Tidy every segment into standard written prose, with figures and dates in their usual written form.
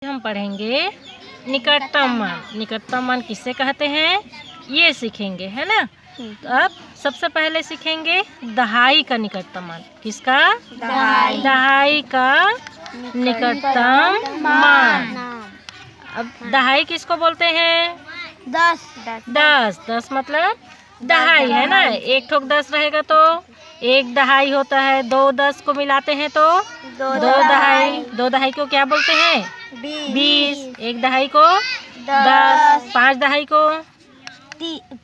हम पढ़ेंगे निकटतम मान। निकटतम मान किससे कहते हैं ये सीखेंगे, है ना। तो अब सबसे पहले सीखेंगे दहाई का निकटतम मान। किसका? दहाई का निकटतम मान। अब दहाई किसको बोलते हैं? 10 मतलब दहाई, है ना। एक ठोक 10 रहेगा तो एक दहाई होता है। 2 10 को मिलाते हैं तो दो दहाई। 2 दहाई को क्या बोलते हैं? 20। एक दहाई को 10। 5 दहाई को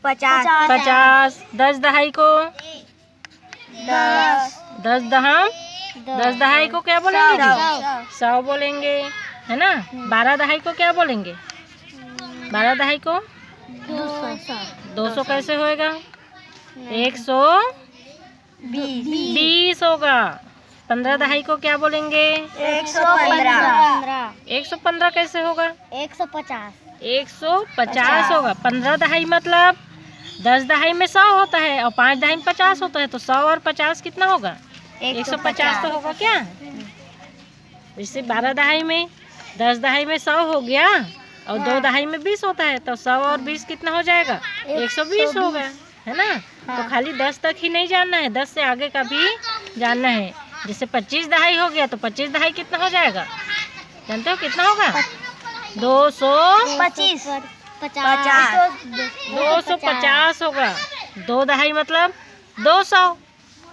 50। 10 दहाई को 10 दहाई को क्या बोलेंगे जी? 100 बोलेंगे, है ना। 12 दहाई को क्या बोलेंगे? 12 दहाई को 200 कैसे होएगा? 120 होगा। 15 दहाई को क्या बोलेंगे? 115 कैसे होगा? 150 होगा। 15 दहाई मतलब 10 दहाई में 100 होता है और 5 दहाई में 50 होता है, तो 100 और 50 कितना होगा? 150 तो होगा क्या? जैसे 12 दहाई में 10 दहाई में 100 हो गया और 2 दहाई में 20 होता है, तो 100 और 20 कितना हो जाएगा? 120 होगा, है ना। तो खाली 10 तक ही नहीं जानना है, 10 से आगे का भी जानना है। जैसे 25 दहाई हो गया तो 25 दहाई कितना हो जाएगा? जानते हो कितना होगा? 250 होगा। 2 दहाई मतलब 200।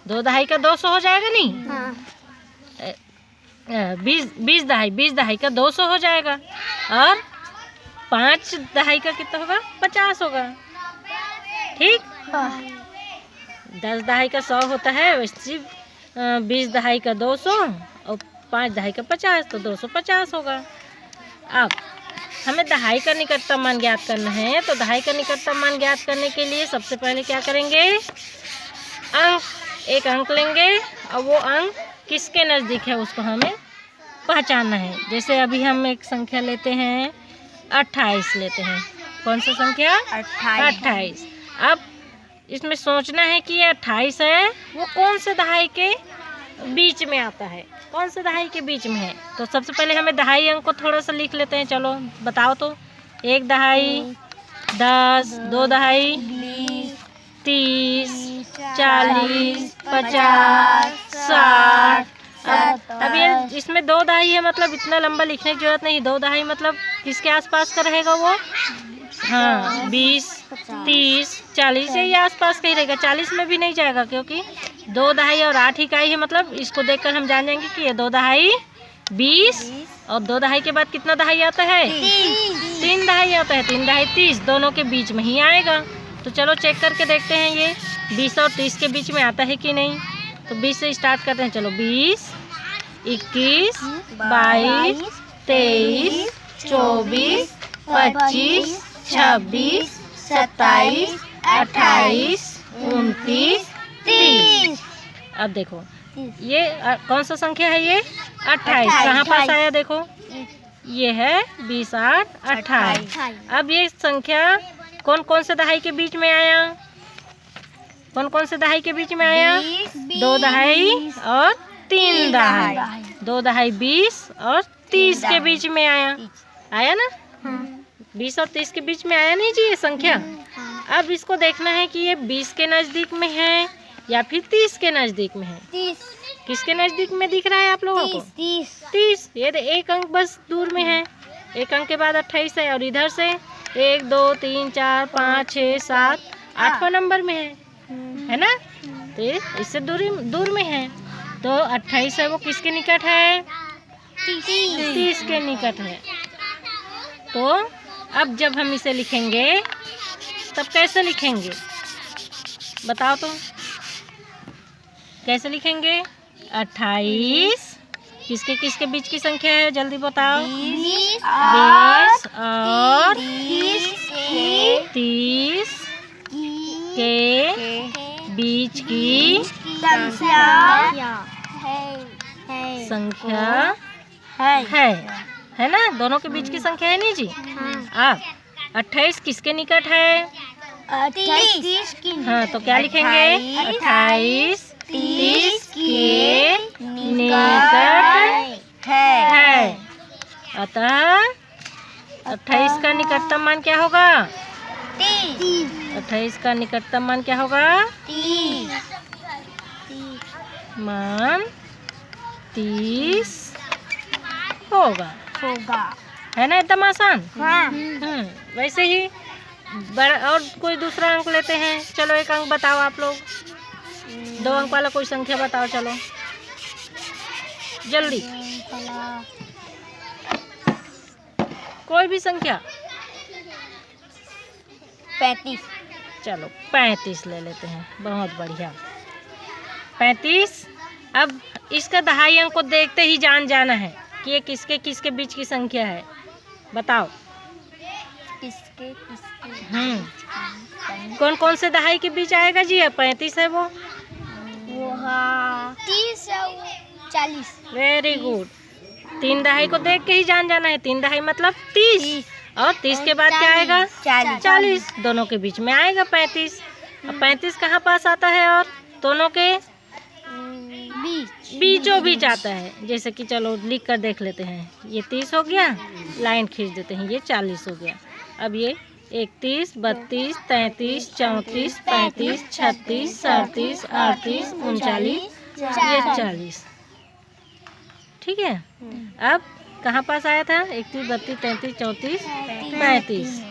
2 दहाई का 200 हो जाएगा नहीं? 20 दहाई का 200 हो जाएगा। और 5 दहाई का कितना होगा? 50 होगा। ठीक। 10 दहाई का 100 होता है, वैसे 20 दहाई का 200 और 5 दहाई का 50, तो 250 होगा। अब हमें दहाई का निकटतम मान ज्ञात करना है, तो दहाई का निकटतम मान ज्ञात करने के लिए सबसे पहले क्या करेंगे? एक अंक लेंगे और वो अंक किसके नज़दीक है उसको हमें पहचानना है। जैसे अभी हम एक संख्या लेते हैं 28 लेते हैं। कौन सा संख्या? 28। अब इसमें सोचना है कि ये 28 है, वो कौन से दहाई के बीच में आता है, कौन से दहाई के बीच में है। तो सबसे पहले हमें दहाई अंक को थोड़ा सा लिख लेते हैं। चलो बताओ तो। 1 दहाई 10, 2 दहाई 30, 40, 50, 60। अब ये इसमें 2 दहाई है, मतलब इतना लंबा लिखने की जरूरत नहीं। 2 दहाई मतलब किसके आसपास का रहेगा वो? हाँ, 20, 30, 40 यही आसपास का ही रहेगा। 40 में भी नहीं जाएगा, क्योंकि 2 दहाई और 8 इकाई है। मतलब इसको देखकर हम जान जाएंगे कि ये 2 दहाई 20 और 2 दहाई के बाद कितना दहाई आता है? 3 दहाई आता है। 3 दहाई 30, दोनों के बीच में ही आएगा। तो चलो चेक करके देखते हैं ये 20 और 30 के बीच में आता है कि नहीं। तो 20 से स्टार्ट करते हैं। चलो 20, 21, 22, 23, 24, 25, 26, 27, 28, 29, 30। अब देखो ये कौन सा संख्या है? ये 28 कहाँ पास आया? देखो ये है 20, 8, 28। अब ये संख्या कौन कौन से दहाई के बीच में आया? कौन कौन से दहाई के बीच में आया? 2 दहाई और 3 दहाई। 2 दहाई 20 और 30 के बीच में आया ना। 20 और 30 के बीच में आया नहीं जी ये संख्या। अब इसको देखना है कि ये 20 के नज़दीक में है या फिर 30 के नज़दीक में है। 30 किसके नज़दीक में दिख रहा है आप लोगों को? 30। ये एक अंक बस दूर में है। एक अंक के बाद 28 है और इधर से 1 2 3 4 5 6 7 8वां नंबर में है ना। तो इससे दूर में है। तो 28 है वो किसके निकट है? 30 के निकट है। तो अब जब हम इसे लिखेंगे तब कैसे लिखेंगे बताओ तो। कैसे लिखेंगे? 28 किसके किसके बीच की संख्या है? जल्दी बताओ। 20 और 30 के बीच की संख्या है ना। दोनों के बीच की संख्या है नहीं जी। अब 28 किसके निकट है? 30 की। हाँ, तो क्या लिखेंगे? 28 30 के निकट है। अतः 28 का निकटतम मान क्या होगा? 28 का निकटतम मान क्या होगा? मान 30 होगा। है ना एकदम आसान। वैसे ही बड़ा और कोई दूसरा अंक लेते हैं। चलो एक अंक बताओ आप लोग। 2 अंक वाला कोई संख्या बताओ, चलो जल्दी। कोई भी संख्या। 35। चलो 35 ले लेते हैं। बहुत बढ़िया 35। अब इसका दहाई अंक को देखते ही जान जाना है कि ये किसके किसके बीच की संख्या है। बताओ। किसके कौन कौन से दहाई के बीच आएगा जी? 35 है वो 30 और 40। Very good. 3 दहाई को देख के ही जान जाना है। 3 दहाई मतलब 30 और 30 के बाद क्या आएगा? 40। दोनों के बीच में आएगा 35। अब 35 कहाँ पास आता है? और दोनों के बीचों बीच आता है। जैसे कि चलो लिख कर देख लेते हैं। ये 30 हो गया, लाइन खींच देते हैं, ये 40 हो गया। अब ये 31, 32, 33, 34, 35, 36, 37, 38, 39, ये 40। ठीक है। अब कहाँ पास आया था? 31, 32, 33, 34, 35।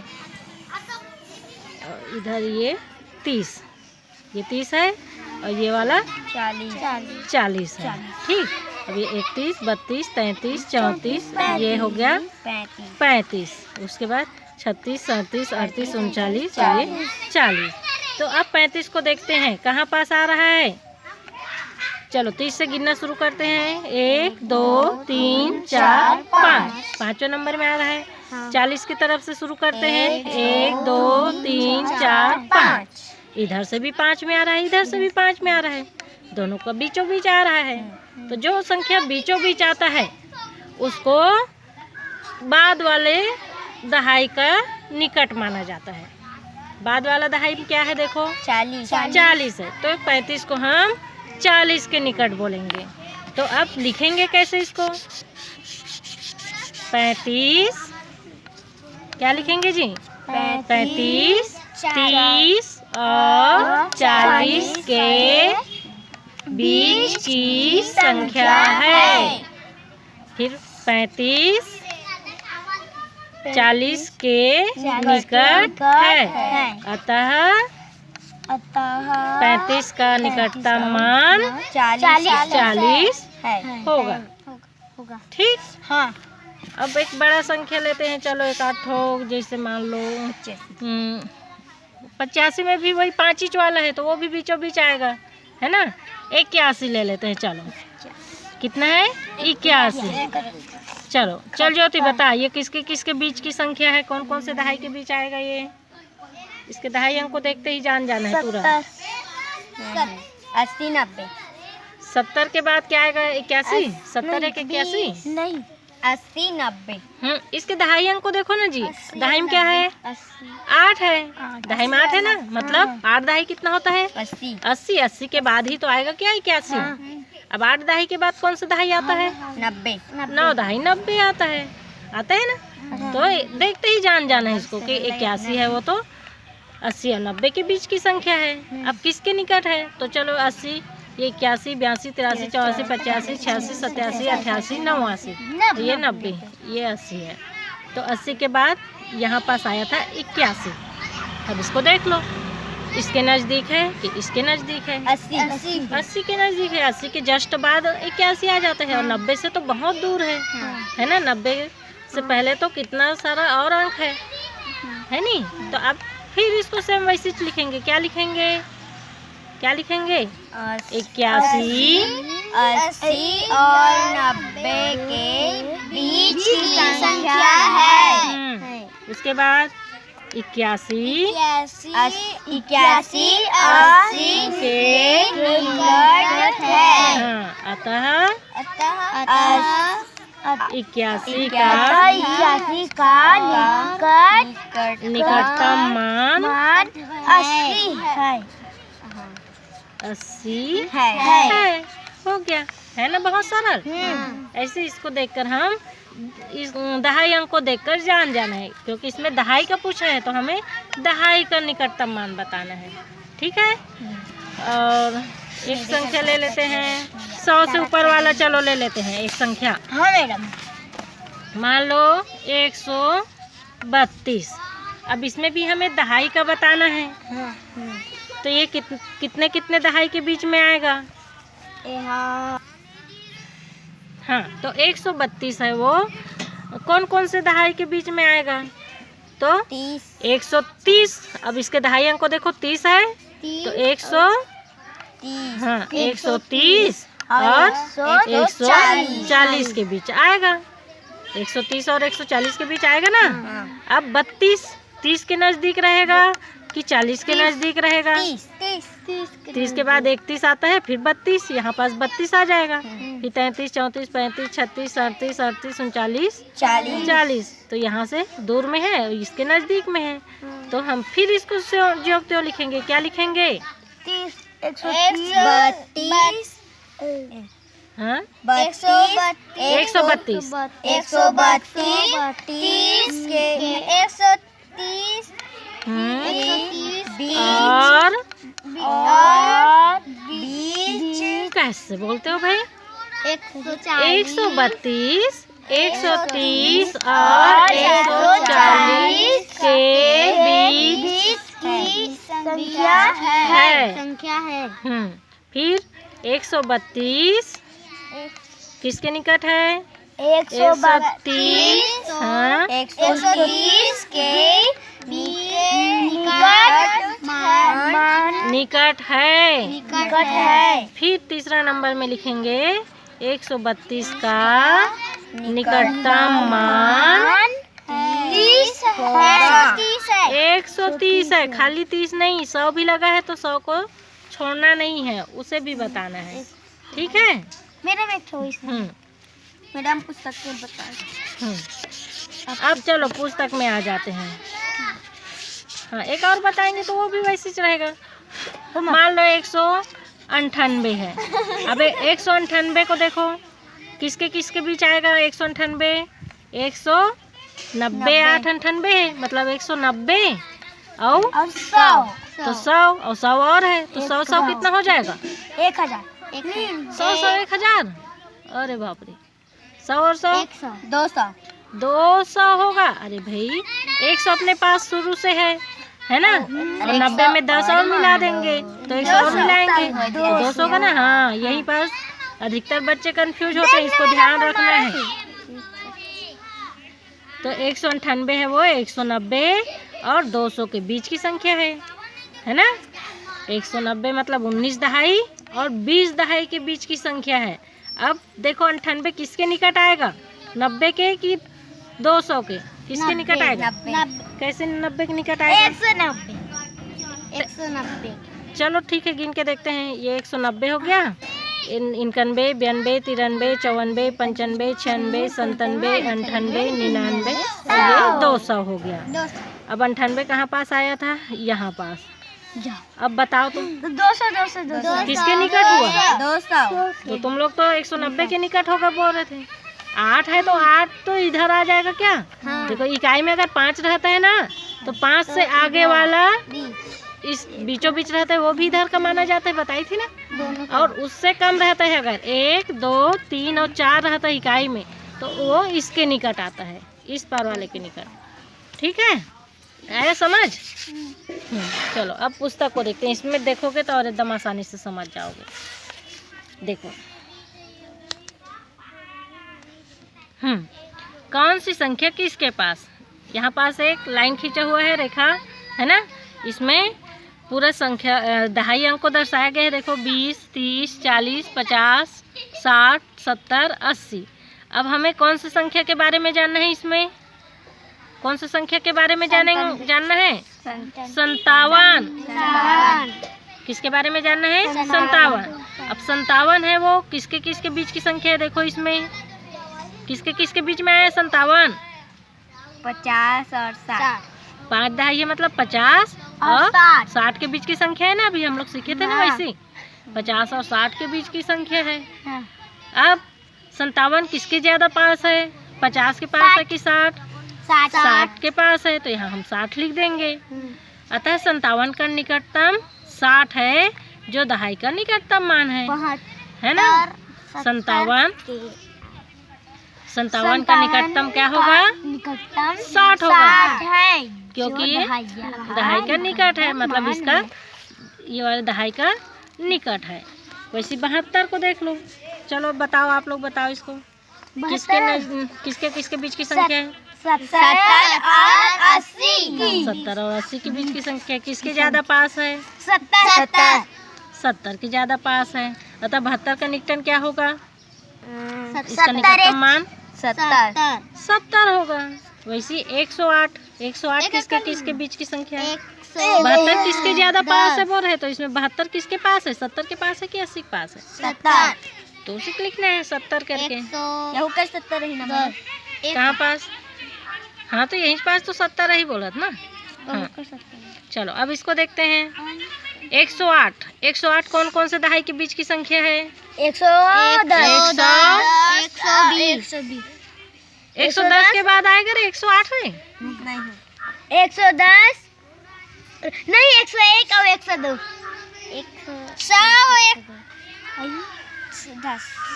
और इधर ये 30, ये 30 है और ये वाला 40 है। ठीक। अब ये 31, 32, 33, 34, ये हो गया 35। उसके बाद 36, 37, 38, 39 और ये 40। तो अब 35 को देखते हैं कहाँ पास आ रहा है। चलो 30 से गिनना शुरू करते हैं। 1, 2, 3, 4, 5। 5वें नंबर में आ रहा है। 40 की तरफ से शुरू करते हैं। 1, 2, 3, 4, 5। इधर से भी 5 में आ रहा है, इधर से भी 5 में आ रहा है। दोनों का बीचों बीच आ रहा है। तो जो संख्या बीचों बीच आता है उसको बाद वाले दहाई का निकट माना जाता है। बाद वाला दहाई क्या है? देखो 40 है। तो 35 को हम 40 के निकट बोलेंगे। तो अब लिखेंगे कैसे इसको? 35 क्या लिखेंगे जी? 35 30 और 40 के बीच की संख्या है। फिर 35 40 के निकट है। अतः 35 का निकटतम मान 40 होगा। ठीक। हाँ। अब एक बड़ा संख्या लेते हैं। चलो एक 8 हो, जैसे मान लो 85 में भी वही 5 वाला है तो वो भी बीचों बीच आएगा, है ना। 81 ले लेते हैं। चलो कितना है? 81। चलो चल ज्योति बता, ये किसके किसके बीच की संख्या है? कौन कौन से दहाई के बीच आएगा ये? इसके दहाई अंक को देखते ही जान जाना है पूरा। 80 90। 70 के बाद क्या आएगा? 81। 70 है कि 81? नहीं 80 90। इसके दहाई अंक को देखो ना जी। दहाई में क्या है? 8 है। दहाई में 8 है ना, मतलब 8 दहाई कितना होता है? 80। 80 के बाद ही तो आएगा क्या? 81। अब 8 दहाई के बाद कौन सा दहाई आता है? 90। 9 दहाई 90 आता है। आता है ना। तो देखते ही जान जाना है इसको कि 81 है वो तो 80 और 90 के बीच की संख्या है। अब किसके निकट है? तो चलो 80, ये 81, 82, 83, 84, 85, 86, 87, 88, 89, तो ये 90, ये 80 है। तो 80 के बाद यहाँ पास आया था 81। अब इसको देख लो, इसके नज़दीक है कि इसके नज़दीक है? 80 के नज़दीक है। 80 के जस्ट बाद 81 आ जाता है और 90 से तो बहुत दूर है ना। 90 से पहले तो कितना सारा और अंक है नहीं। तो अब फिर इसको सेम वैसे लिखेंगे। क्या लिखेंगे? 81, 80 और 90 के बीच की संख्या है। उसके बाद 81 80 के निकट है। अतः 81 का निकटतम मान 80 है। हो गया, है ना। बहुत सरल। ऐसे इसको देखकर हम इस दहाई अंक को देखकर जान जाना है, क्योंकि इसमें दहाई का पूछा है तो हमें दहाई का निकटतम मान बताना है। ठीक है। और एक संख्या ले लेते हैं, 100 से ऊपर वाला चलो ले लेते हैं एक संख्या। हाँ मैडम। मान लो 132। अब इसमें भी हमें दहाई का बताना है। तो ये कितने कितने दहाई के बीच में आएगा? हाँ, तो 132 है वो कौन कौन से दहाई के बीच में आएगा? तो 130। अब इसके दहाई अंक को देखो, 30 है तो 130 और 140 के बीच आएगा। 130 और 140 के बीच आएगा ना। अब 32 30 के नजदीक रहेगा कि 40 के नजदीक रहेगा? 30 के बाद 31 आता है, फिर 32, यहाँ पास 32 आ जाएगा। फिर 33 34 35 36 37 38 39 40। तो यहाँ से दूर में है, इसके नजदीक में है, तो हम फिर इसको ज्यों त्यों लिखेंगे। क्या लिखेंगे? 132 हाँ, 132 और कैसे बोलते हो भाई? 132 130 और 140 के बीच संख्या है। फिर 132 किसके निकट है? 130 हाँ, 130 के निकट है। है। फिर तीसरा नंबर में लिखेंगे 132 का निकटतम मान 130 है। खाली 30 नहीं, 100 भी लगा है तो 100 को छोड़ना नहीं है, उसे भी बताना है। ठीक है। मैडम एक चॉइस मैडम पुस्तक में बताएं। अब चलो पुस्तक में आ जाते हैं। हाँ, एक और बताएंगे तो वो भी वैसे ही रहेगा। मान लो 198 है। अब 198 को देखो, किसके किसके बीच आएगा? 198 190 8 98 है, मतलब 190 और 100 तो 100 और 100 और है तो 100 कितना हो जाएगा? 1000 100 1000। अरे बाप रे, 100 और 100 200 होगा। अरे भाई 100 अपने पास शुरू से है ना, और 90 में 10 और मिला देंगे तो 100 और मिलाएंगे तो 200 का ना। हाँ, यही पास अधिकतर बच्चे कंफ्यूज होते हैं, इसको ध्यान रखना है। तो 198 है वो 190 और 200 के बीच की संख्या है ना। 190 मतलब 19 दहाई और 20 दहाई के बीच की संख्या है। अब देखो 98 किसके निकट आएगा? 90 के कि 200 के? किसके निकट आएगा? कैसे 90 के निकट आएगा? 190। चलो ठीक है, गिन के देखते हैं। ये 190 हो गया, 91 92 93 94 95 96 97 98 99 और ये 200 हो गया। अब 98 कहाँ पास आया था? यहाँ पास। अब बताओ तुम 200 किसके निकट हुआ? 200। तो तुम लोग तो 190 के निकट होगा बोल रहे थे। 8 है तो 8 तो इधर आ जाएगा क्या? देखो इकाई में अगर 5 रहता है ना तो 5 से आगे वाला इस बीचों बीच रहता है, वो भी इधर का माना जाता है, बताई थी ना। और उससे कम रहता है अगर 1 2 3 और 4 रहता है इकाई में तो वो इसके निकट आता है, इस पार वाले के निकट। ठीक है, आया समझ? चलो अब पुस्तक को देखते हैं। इसमें देखोगे तो और एकदम आसानी से समझ जाओगे। देखो कौन सी संख्या किसके पास? यहाँ पास एक लाइन खींचा हुआ है, रेखा है ना। इसमें पूरा संख्या दहाई अंक को दर्शाया गया है। देखो 20 30 40 50 60 70 80। अब हमें कौन सी संख्या के बारे में जानना है? इसमें कौन सी संख्या के बारे में जानना है? 57। किसके बारे में जानना है? 57। अब 57 है वो किसके किसके बीच की संख्या है? देखो इसमें किसके किसके बीच में आया 57? 50 और 60। 5 दहाई है मतलब 50 और 60 के बीच की संख्या है ना। अभी हम लोग सीखे थे ना वैसे 50 और 60 के बीच की संख्या है। अब 57 किसके ज्यादा पास है? 50 के पास है कि 60? 60 60 के पास है, तो यहाँ हम 60 लिख देंगे। अतः 57 का निकटतम 60 है, जो दहाई का निकटतम मान है ना। 57 का निकटतम क्या होगा? निकटतम 60 होगा, है, क्योंकि ये दहाई का निकट है, मतलब इसका ये वाला दहाई का निकट है। वैसे 72 को देख लो। चलो बताओ, आप लोग बताओ इसको, किसके किसके बीच की संख्या है? 70 और 80 70 और 80 के बीच की संख्या किसके ज्यादा पास है? 70 70 के ज्यादा पास है। अतः 72 का निकटन क्या होगा? इसका 70 निकटतम मान 70 होगा। वैसे 108 किसके किसके बीच की संख्या है? 100 72 किसके ज्यादा पास है बोल रहे, तो इसमें 72 किसके पास है? 70 के पास है कि 80 के पास है? 70 तो उसी को लिखना है 70 करके। 70 ही ना कहाँ पास? हाँ तो यहीं पास तो 70 ही बोला था ना। हाँ। चलो अब इसको देखते हैं। 108 कौन कौन से दहाई के बीच की संख्या है? 110 के बाद आएगा रे 108 है? 110 नहीं, 101 और 102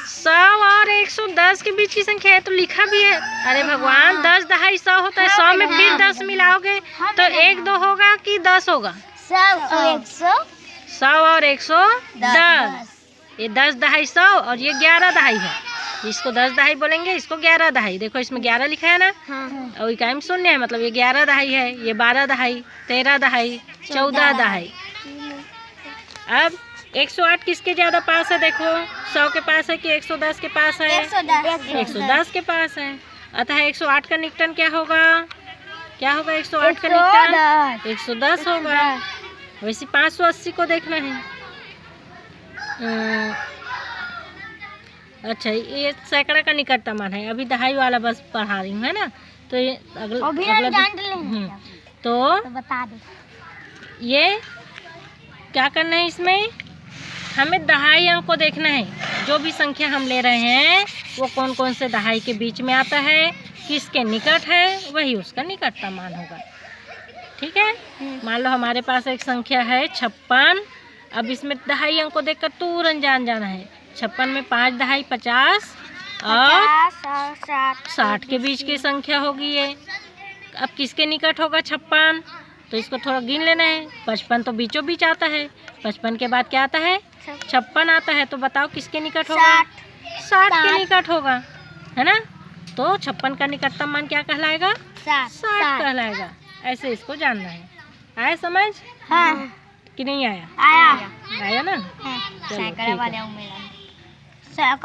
100 और 110 के बीच की संख्या है, तो लिखा भी है। अरे भगवान, 10 दहाई 100 होता है, 100 में फिर 10 मिलाओगे तो 1 2 होगा कि 10 होगा? 100 और 110। ये 10 दहाई 100 और ये 11 दहाई है। इसको 10 दहाई बोलेंगे, इसको 11 दहाई। देखो इसमें 11 लिखा है ना, और इकाई शून्य है, मतलब ये 11 दहाई है, ये 12 दहाई, 13 दहाई, 14 दहाई। अब 108 किसके ज्यादा पास है? देखो 100 के पास है कि 110 के पास है? 110 के पास है। अतः 108 का निकटन क्या होगा? 108 का निकटन 110 होगा। वैसे 580 को देखना है। अच्छा, ये सैकड़ा का निकटतम मान है। अभी दहाई वाला बस पढ़ा रही हूँ, है ना। तो ये अगला तो बता दे। ये क्या करना है, इसमें हमें दहाई अंक को देखना है। जो भी संख्या हम ले रहे हैं वो कौन कौन से दहाई के बीच में आता है, किसके निकट है, वही उसका निकटतम मान होगा। ठीक है। मान लो हमारे पास एक संख्या है 56। अब इसमें दहाई अंक को देखकर तुरंत जाना है। 56 में 5 दहाई 50 और 60 के बीच की संख्या होगी ये। अब किसके निकट होगा 56? तो इसको थोड़ा गिन लेना है। 55 तो बीचों बीच आता है। 55 के बाद क्या आता है? 56 आता है। तो बताओ किसके निकट होगा? 60 के निकट होगा, है ना। तो 56 का निकटतम मान क्या कहलाएगा? 60 कहलाएगा। ऐसे इसको जानना है। आया समझ? हाँ। कि नहीं आया? आया आया ना। हाँ। चलो ठीक है।